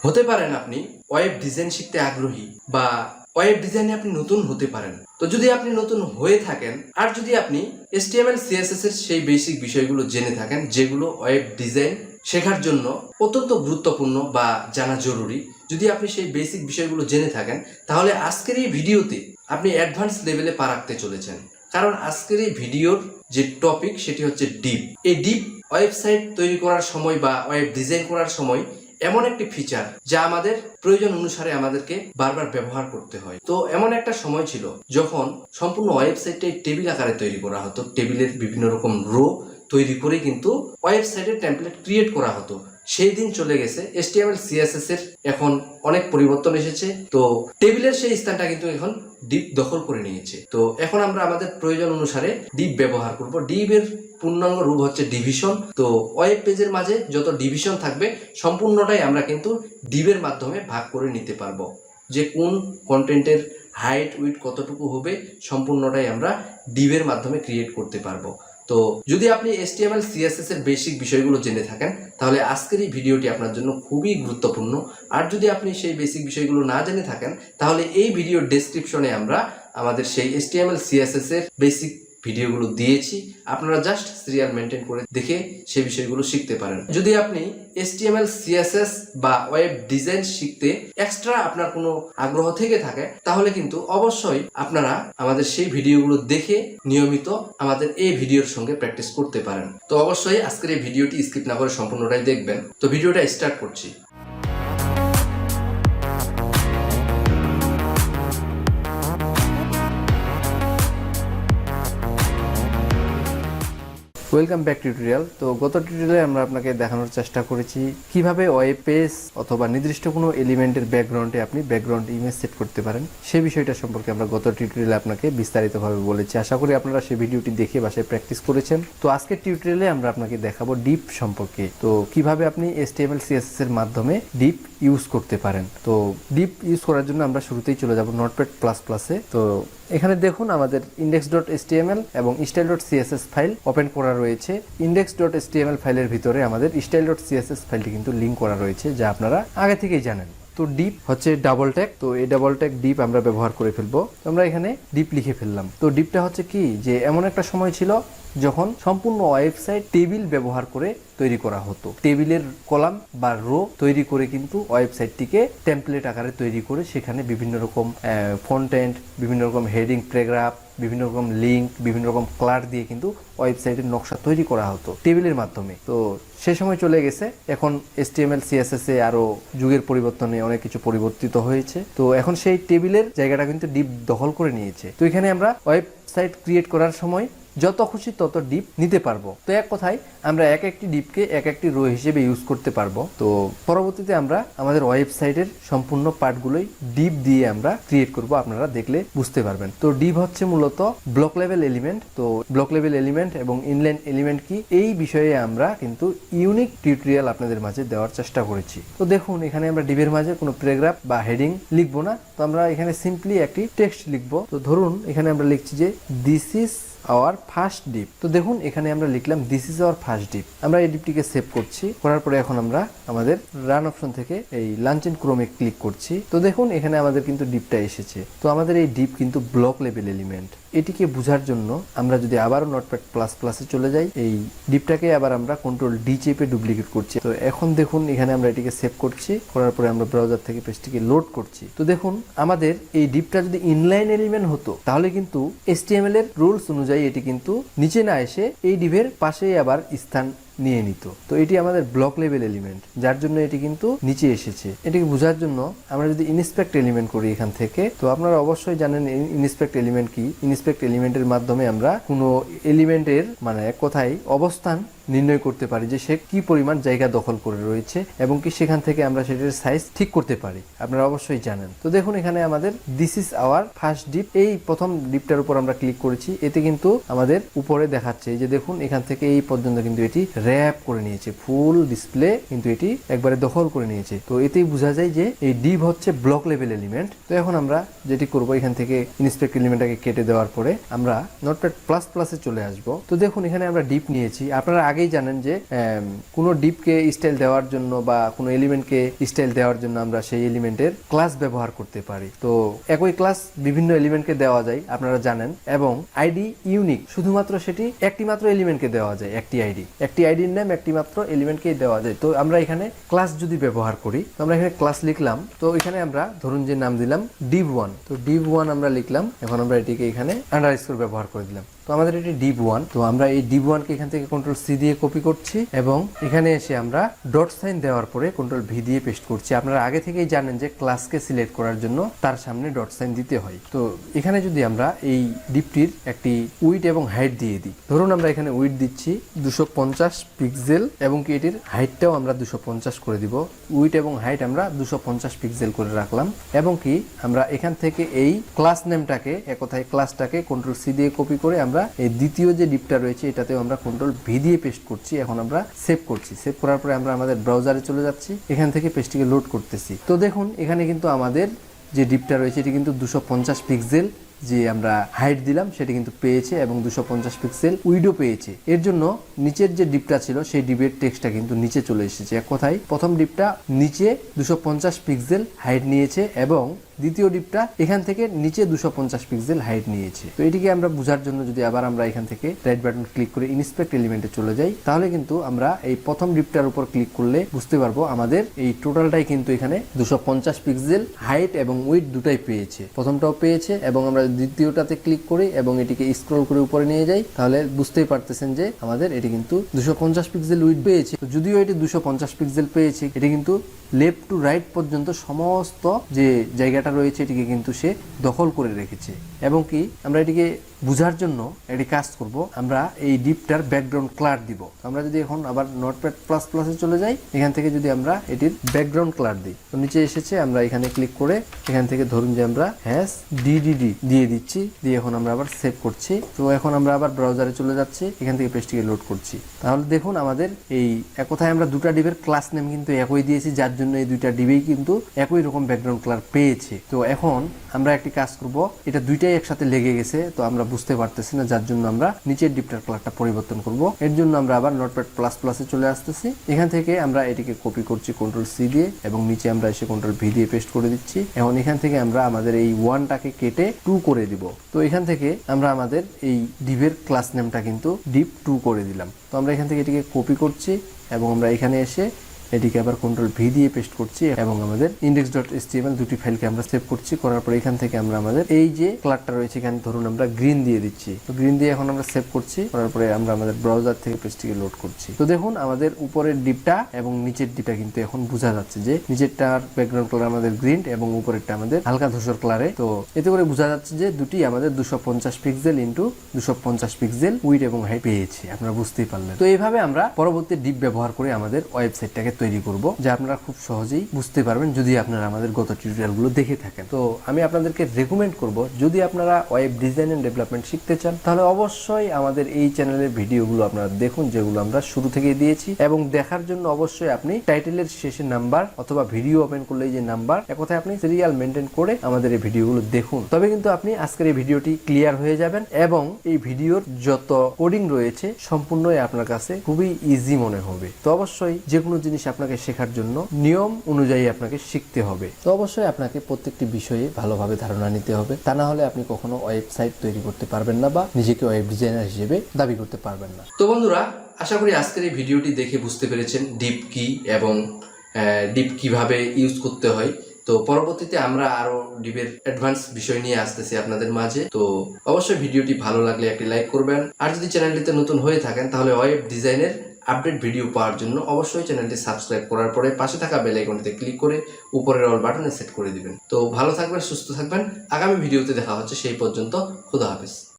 হতে পারেন আপনি ওয়েব ডিজাইন শিখতে আগ্রহী বা ওয়েব ডিজাইনে আপনি নতুন হতে পারেন। তো যদি আপনি নতুন হয়ে থাকেন আর যদি আপনি HTML CSS এর সেই বেসিক বিষয়গুলো জেনে থাকেন যেগুলো ওয়েব ডিজাইন শেখার জন্য অত্যন্ত গুরুত্বপূর্ণ বা জানা জরুরি, যদি আপনি সেই বেসিক বিষয়গুলো জেনে থাকেন তাহলে আজকের এই ভিডিওতে আপনি অ্যাডভান্স লেভেলে পা রাখতে চলেছেন। কারণ আজকের এই ভিডিওর যে টপিক সেটি হচ্ছে ডিপ। এই ডিপ ওয়েবসাইট তৈরি করার সময় বা ওয়েব ডিজাইন করার সময় এমন একটি ফিচার যা আমাদের প্রয়োজন অনুসারে আমাদেরকে বারবার ব্যবহার করতে হয়। তো এমন একটা সময় ছিল যখন সম্পূর্ণ ওয়েবসাইটটাই টেবিল আকারে তৈরি করা হতো, টেবিলের বিভিন্ন রকম রো তৈরি করে কিন্তু ওয়েবসাইটের টেমপ্লেট ক্রিয়েট করা হতো। সেই দিন চলে গেছে। HTML CSS এর এখন অনেক পরিবর্তন এসেছে। তো টেবিলের সেই স্থানটা কিন্তু এখন ডিপ দখল করে নিয়েছে। তো এখন আমরা আমাদের প্রয়োজন অনুসারে ডিপ ব্যবহার করব। ডিপের পূর্ণাঙ্গ রূপ হচ্ছে ডিভিশন। তো ওয়েব পেজের মাঝে যত ডিভিশন থাকবে সম্পূর্ণটাই আমরা কিন্তু ডিপের মাধ্যমে ভাগ করে নিতে পারবো। যে কোন কন্টেন্টের হাইট উইডথ কতটুকু হবে সম্পূর্ণটাই আমরা ডিপের মাধ্যমে ক্রিয়েট করতে পারবো। তো যদি আপনি HTML CSS এর বেসিক বিষয়গুলো জেনে থাকেন তাহলে আজকের এই ভিডিওটি আপনার জন্য খুবই গুরুত্বপূর্ণ। আর যদি আপনি সেই বেসিক বিষয়গুলো না জেনে থাকেন তাহলে এই ভিডিওর ডেসক্রিপশনে আমরা আমাদের সেই HTML CSS এর বেসিক ভিডিওগুলো দিয়েছি, আপনারা জাস্ট সিরিয়াল মেনটেন করে দেখে সেই বিষয়গুলো শিখতে পারেন। যদি আপনি HTML CSS বা ওয়েব ডিজাইন শিখতে এক্সট্রা আপনার কোনো আগ্রহ থেকে থাকে তাহলে কিন্তু অবশ্যই আপনারা আমাদের সেই ভিডিওগুলো দেখে নিয়মিত আমাদের এই ভিডিওর সঙ্গে প্র্যাকটিস করতে পারেন। তো অবশ্যই আজকের এই ভিডিওটি স্কিপ না করে সম্পূর্ণটাই দেখবেন। তো ভিডিওটা স্টার্ট করছি। Welcome back tutorial. তো গত টিউটোরিয়ালে আমরা আপনাকে দেখানোর চেষ্টা করেছি কিভাবে ওয়েব পেজ অথবা নির্দিষ্ট কোনো এলিমেন্টের ব্যাকগ্রাউন্ডে আপনি ব্যাকগ্রাউন্ড ইমেজ সেট করতে পারেন। সেই বিষয়টা সম্পর্কে আমরা গত টিউটোরিয়ালে আপনাকে বিস্তারিতভাবে বলেছি। আশা করি আপনারা সেই ভিডিওটি দেখে বাসায় প্র্যাকটিস করেছেন। তো আজকের টিউটোরিয়ালে আমরা আপনাকে দেখাবো ডিপ সম্পর্কে। তো কিভাবে আপনি HTML CSS এর মাধ্যমে ডিপ ইউজ করতে পারেন। তো ডিপ ইউজ করার জন্য আমরা শুরুতেই চলে যাব নোটপ্যাড প্লাস প্লাসে। তো এখানে দেখুন আমাদের index.html এবং style.css ফাইল ওপেন করা রয়েছে। index.html ফাইলের ভিতরে আমাদের style.css ফাইলটি কিন্তু লিংক করা রয়েছে, যা আপনারা আগে থেকেই জানেন। তো ডিপ হচ্ছে ডাবল ট্যাগ। তো এই ডাবল ট্যাগ ডিপ আমরা ব্যবহার করে ফেলবো। তো আমরা এখানে ডিপ লিখে ফেললাম। তো ডিপটা হচ্ছে কি, যে এমন একটা সময় ছিল যখন সম্পূর্ণ ওয়েবসাইট টেবিল ব্যবহার করে তৈরি করা হতো। টেবিলের কলাম বা রো তৈরি করে কিন্তু ওয়েবসাইটটিকে টেমপ্লেট আকারে তৈরি করে সেখানে বিভিন্ন রকম কন্টেন্ট, বিভিন্ন রকম হেডিং, প্যারাগ্রাফ, বিভিন্ন রকম লিঙ্ক, বিভিন্ন রকম কালার দিয়ে কিন্তু ওয়েবসাইটের নকশা তৈরি করা হতো টেবিলের মাধ্যমে। তো সে সময় চলে গেছে। এখন HTML CSS এ আরো যুগের পরিবর্তনে অনেক কিছু পরিবর্তিত হয়েছে। তো এখন সেই টেবিলের জায়গাটা কিন্তু ডিপ দখল করে নিয়েছে। তো এখানে আমরা ওয়েবসাইট ক্রিয়েট করার সময় যত খুশি তত ডিপ নিতে পারবো। তো এক কথায় আমরা এক একটি ডিপকে এক একটি রো হিসেবে ইউজ করতে পারবো। তো পরবর্তীতে আমরা আমাদের ওয়েবসাইটের সম্পূর্ণ পার্টগুলোই ডিপ দিয়ে আমরা ক্রিয়েট করব, আপনারা দেখলে বুঝতে পারবেন। তো ডিপ হচ্ছে মূলত ব্লক লেভেল এলিমেন্ট। তো ব্লক লেভেল এলিমেন্ট এবং ইনলাইন এলিমেন্ট কি, এই বিষয়ে আমরা কিন্তু ইউনিক টিউটোরিয়াল আপনাদের মাঝে দেওয়ার চেষ্টা করেছি। তো দেখুন এখানে আমরা ডিপের মাঝে কোনো প্যারাগ্রাফ বা হেডিং লিখবো না। তো আমরা এখানে সিম্পলি একটি টেক্সট লিখবো। তো ধরুন এখানে আমরা লিখছি যে this is our first deep. তো দেখুন এখানে আমরা লিখলাম this is our first deep. আমরা এই ডিপটিকে সেভ করছি। করার পরে এখন আমরা আমাদের রান অপশন থেকে এই লঞ্চ ইন ক্রোমে ক্লিক করছি। তো দেখুন এখানে আমাদের কিন্তু ডিপটা এসেছে। তো আমাদের এই ডিপ কিন্তু ব্লক লেভেল এলিমেন্ট। এটিকে বোঝার জন্য আমরা যদি আবারও নোটপ্যাড প্লাস প্লাসে চলে যাই, এই ডিপটাকে আবার আমরা কন্ট্রোল ডি চেপে ডুপ্লিকেট করছি। তো এখন দেখুন এখানে আমরা এটিকে সেভ করছি। করার পরে আমরা ব্রাউজার থেকে পেজটিকে লোড করছি। তো দেখুন আমাদের এই ডিপটা যদি ইনলাইন এলিমেন্ট হতো তাহলে কিন্তু HTML এর রুলস অনুযায়ী এটি কিন্তু নিচে না এসে এই ডিপের পাশেই আবার স্থান নিয়ে নিত। তো এটি আমাদের ব্লক লেভেল এলিমেন্ট, যার জন্য এটি কিন্তু নিচে এসেছে। এটিকে বোঝার জন্য আমরা যদি ইনস্পেক্ট এলিমেন্ট করি এখান থেকে, তো আপনারা অবশ্যই জানেন ইনস্পেক্ট এলিমেন্ট কি। ইনস্পেক্ট এলিমেন্টের মাধ্যমে আমরা কোনো এলিমেন্টের মানে এক কথায় অবস্থান নির্ণয় করতে পারি যে সে কি পরিমাণ জায়গা দখল করে রয়েছে এবং কি সেখান থেকে আমরা সেটার সাইজ ঠিক করতে পারি, আপনারা অবশ্যই জানেন। তো দেখুন এখানে আমাদের this is our first deep, এই প্রথম ডিপটার উপর আমরা ক্লিক করেছি। এতে কিন্তু আমাদের উপরে দেখাচ্ছে যে দেখুন এখান থেকে এই পর্যন্ত কিন্তু এটি র্যাপ করে নিয়েছে, ফুল ডিসপ্লে কিন্তু এটি একবারে দখল করে নিয়েছে। তো এতেই বোঝা যায় যে এই ডিপ হচ্ছে ব্লক লেভেল এলিমেন্ট। তো এখন আমরা যেটি করব, এখান থেকে ইনস্পেক্ট এলিমেন্টটাকে কেটে দেওয়ার পরে আমরা নোটপ্যাড প্লাস প্লাসে চলে আসব। তো দেখুন এখানে আমরা ডিপ নিয়েছি। আপনারা আগেই জানেন যে কোনো ডিপকে স্টাইল দেওয়ার জন্য বা কোনো এলিমেন্টকে স্টাইল দেওয়ার জন্য আমরা সেই এলিমেন্টের ক্লাস ব্যবহার করতে পারি। তো একই ক্লাস বিভিন্ন এলিমেন্টকে দেওয়া যায় আপনারা জানেন, এবং আইডি ইউনিক, শুধুমাত্র সেটি একটি মাত্র এলিমেন্টকে দেওয়া যায়। একটি আইডির নাম একটি মাত্র এলিমেন্টকেই দেওয়া যায়। তো আমরা এখানে ক্লাস যদি ব্যবহার করি, তো আমরা এখানে ক্লাস লিখলাম, তো এখানে আমরা ধরুন যে নাম দিলাম div1, তো div1 আমরা লিখলাম। এখন আমরা এটিকে এখানে আন্ডারস্কোর ব্যবহার করে দিলাম। তো আমাদের এটি div1, তো আমরা এই div1 কে এখান থেকে কন্ট্রোল সি দিয়ে কপি করছি এবং এখানে এসে আমরা ডট সাইন দেওয়ার পরে কন্ট্রোল ভি দিয়ে পেস্ট করছি। আপনারা আগে থেকেই জানেন যে ক্লাসকে সিলেক্ট করার জন্য তার সামনে ডট সাইন দিতে হয়। তো এখানে যদি আমরা এই ডিপটির একটি উইড এবং হাইট দিয়ে দিই, ধরুন আমরা এখানে উইড দিচ্ছি 250 পিক্সেল এবং কি এটির হাইটটাও আমরা 250 করে দিব। উইড এবং হাইট আমরা 250 পিক্সেল করে রাখলাম এবং কি আমরা এখান থেকে এই ক্লাস নেমটাকে, এক কথায় ক্লাসটাকে কন্ট্রোল সি দিয়ে কপি করে আমরা এই দ্বিতীয় যে ডিপটা রয়েছে এটাতেও আমরা কন্ট্রোল ভি দিয়ে পেস্ট করছি। এখন আমরা সেভ করছি। সেভ করার পরে আমরা আমাদের ব্রাউজারে চলে যাচ্ছি, এখান থেকে পেজটিকে লোড করতেছি। তো দেখুন এখানে কিন্তু আমাদের যে ডিপটা রয়েছে এটি কিন্তু 250 পিক্সেল যে আমরা হাইট দিলাম সেটি কিন্তু পেয়েছে এবং 250 পিক্সেল উইডো পেয়েছে। এর জন্য নিচের যে ডিপটা ছিল সেই ডিপের টেক্সটটা কিন্তু নিচে চলে এসেছে। এক কথায় প্রথম ডিপটা নিচে 250 পিক্সেল হাইট নিয়েছে এবং দ্বিতীয় ডিপটা এখান থেকে নিচে 250 পিক্সেল হাইট নিয়েছে। তো এটিকে আমরা বোঝার জন্য যদি আবার আমরা এখান থেকে রাইট বাটন ক্লিক করে ইন্সপেক্ট এলিমেন্টে চলে যাই, তাহলে কিন্তু আমরা এই প্রথম ডিপটার উপর ক্লিক করলে বুঝতে পারবো আমাদের এই টোটালটাই কিন্তু এখানে 250 পিক্সেল হাইট এবং উইডথ দুটাই পেয়েছে। প্রথমটাও পেয়েছে এবং আমরা দ্বিতীয়টাতে ক্লিক করি এবং এটিকে স্ক্রল করে উপরে নিয়ে যাই, তাহলে বুঝতেই পারতেছেন যে আমাদের এটি কিন্তু 250 পিক্সেল উইডথ পেয়েছে। তো যদিও এটি 250 পিক্সেল পেয়েছে, এটি কিন্তু লেফট টু রাইট পর্যন্ত সমস্ত যে জায়গাটা রয়েছে এটিকে কিন্তু সে দখল করে রেখেছে। এবং কি আমরা এটিকে বোঝার জন্য এটি কাজ করব, আমরা এই ডিপটার ব্যাকগ্রাউন্ড কালার দিব। আমরা যদি এখন আবার নোটপ্যাড প্লাস প্লাসে চলে যাই, এখান থেকে যদি আমরা এটির ব্যাকগ্রাউন্ড কালার দিই, তো নিচে এসেছে, আমরা এখানে ক্লিক করে এখান থেকে ধরুন যে আমরা হ্যাশ ডিডিডি দিয়ে দিচ্ছি, দিয়ে এখন আমরা আবার সেভ করছি। তো এখন আমরা আবার ব্রাউজারে চলে যাচ্ছি, এখান থেকে পেজটিকে লোড করছি। তাহলে দেখুন আমাদের এই এক কথায় আমরা দুটা ডিপের ক্লাস নেম কিন্তু একই দিয়েছি, যার জন্য এই দুইটা ডিবেই কিন্তু একই রকম ব্যাকগ্রাউন্ড কালার পেয়েছে। তো এখন আমরা একটি কাজ করব, এটা দুইটাই একসাথে লেগে গেছে, তো আমরা বুঝতে পারতেছি না, যার জন্য আমরা নিচের ডিপটার কালারটা পরিবর্তন করব। এর জন্য আমরা আবার নোটপ্যাড প্লাস প্লাসে চলে আসতেছি, এখান থেকে আমরা এটিকে কপি করছি কন্ট্রোল সি দিয়ে এবং নিচে আমরা এসে কন্ট্রোল ভি দিয়ে পেস্ট করে দিচ্ছি। এখন এখান থেকে আমরা আমাদের এই 1টাকে কেটে 2 করে দিব। তো এখান থেকে আমরা আমাদের এই ডিপের ক্লাস নেমটা কিন্তু ডিপ 2 করে দিলাম। তো আমরা এখান থেকে এটিকে কপি করছি এবং আমরা এখানে এসে এটিকে আবার কন্ট্রোল ভি দিয়ে পেস্ট করছি এবং আমাদের index.html দুটি ফাইলকে আমরা সেভ করছি। করার পর এখান থেকে আমরা আমাদের এই যে কালারটা রয়েছে এখানে ধরুন আমরা গ্রিন দিয়ে দিচ্ছি। তো গ্রিন দিয়ে এখন আমরা সেভ করছি। করার পরে আমরা আমাদের ব্রাউজার থেকে পেজটিকে লোড করছি। তো দেখুন আমাদের উপরের ডিপটা এবং নিচের ডিপটা কিন্তু এখন বোঝা যাচ্ছে যে নিচেরটার ব্যাকগ্রাউন্ড কালার আমাদের গ্রিন এবং উপরেরটা আমাদের হালকা ধূসর কালারে। তো এতে করে বোঝা যাচ্ছে যে দুটি আমাদের 250 পিক্সেল ইন্টু 250 পিক্সেল উইডথ এবং হাইট পেয়েছে। আপনারা বুঝতেই পারলেন। তো এইভাবে আমরা পরবর্তী ডিপ ব্যবহার করে আমাদের ওয়েবসাইটটাকে তৈরি করব, যা আপনারা খুব সহজেই বুঝতে পারবেন যদি আপনারা আমাদের গত টিউটোরিয়ালগুলো দেখে থাকেন। তো আমি আপনাদেরকে রেকমেন্ড করব, যদি আপনারা ওয়েব ডিজাইন এন্ড ডেভেলপমেন্ট শিখতে চান তাহলে অবশ্যই আমাদের এই চ্যানেলের ভিডিওগুলো আপনারা দেখুন, যেগুলো আমরা শুরু থেকে দিয়েছি। এবং দেখার জন্য অবশ্যই আপনি টাইটেলের শেষে নাম্বার অথবা ভিডিও ওপেন করলে যে নাম্বার, এক কথায় আপনি সিরিয়াল মেনটেন করে আমাদের এই ভিডিওগুলো দেখুন, তবে কিন্তু আপনি আজকের এই ভিডিওটি ক্লিয়ার হয়ে যাবেন এবং এই ভিডিওর যত কোডিং রয়েছে সম্পূর্ণই আপনার কাছে খুবই ইজি মনে হবে। তো অবশ্যই যে কোনো জিনিস আপনাকে শেখার জন্য নিয়ম অনুযায়ী আপনাকে শিখতে হবে। তো অবশ্যই আপনাকে প্রত্যেকটি বিষয়ে ভালোভাবে ধারণা নিতে হবে, তা না হলে আপনি কখনো ওয়েবসাইট তৈরি করতে পারবেন না বা নিজেকে ওয়েব ডিজাইনার হিসেবে দাবি করতে পারবেন না। তো বন্ধুরা, আশা করি আজকের এই ভিডিওটি দেখে বুঝতে পেরেছেন ডিপ কি এবং ডিপ কিভাবে ইউজ করতে হয়। তো পরবর্তীতে আমরা আরো ডিপের অ্যাডভান্স বিষয় নিয়ে আসতেছি আপনাদের মাঝে। তো অবশ্যই ভিডিওটি ভালো লাগলে একটি লাইক করবেন, আর যদি চ্যানেলটিতে নতুন হয়ে থাকেন তাহলে ওয়েব ডিজাইনের আপডেট ভিডিও পাওয়ার জন্য অবশ্যই চ্যানেলটি সাবস্ক্রাইব করার পরে পাশে থাকা বেল আইকনটিতে ক্লিক করে উপরের অল বাটনে সেট করে দিবেন। তো ভালো থাকবেন, সুস্থ থাকবেন। আগামী ভিডিওতে দেখা হচ্ছে, সেই পর্যন্ত খোদা হাফেজ।